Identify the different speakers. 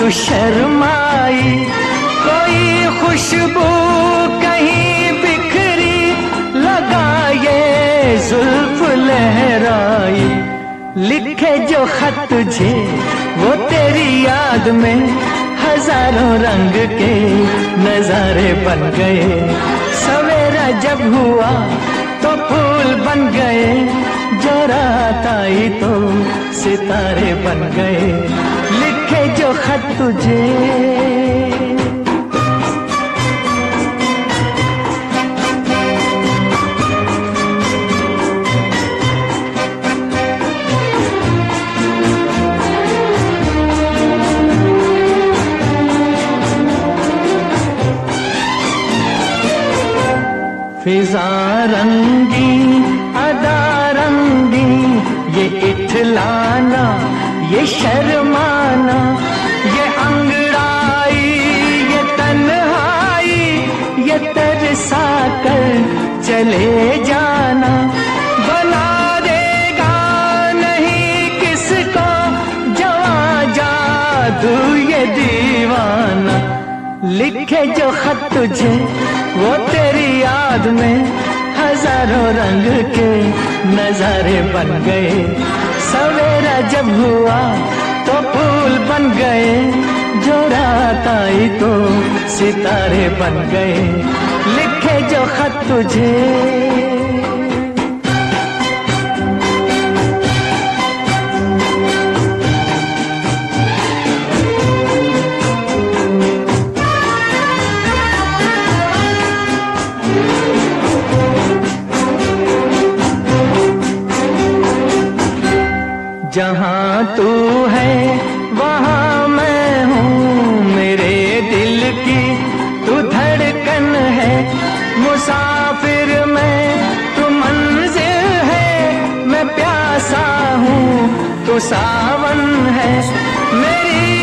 Speaker 1: तू शर्माई, कोई खुशबू कहीं बिखरी, लगाए जुल्फ लहराई। लिखे जो खत तुझे वो तेरी याद में हजारों रंग के नजारे बन गए। सवेरा जब हुआ तो फूल बन गए, जो रात आई तो सितारे बन गए। लिखे जो खत तुझे फिजा रंगी अदा रंगी, ये इठलाना ये शर्माना, ये अंगड़ाई ये तन्हाई, ये तरसा कर चले जाना। बना देगा नहीं किसको जवां जादू ये दीवाना। लिखे जो खत तुझे वो तेरी याद में हजारों रंग के नजारे बन गए। सवेरा जब हुआ तो फूल बन गए, जो रात आई तो सितारे बन गए। लिखे जो खत तुझे जहाँ तू है वहाँ मैं हूँ, मेरे दिल की तू धड़कन है। मुसाफिर मैं तू मंजिल है, मैं प्यासा हूँ तू सावन है। मेरी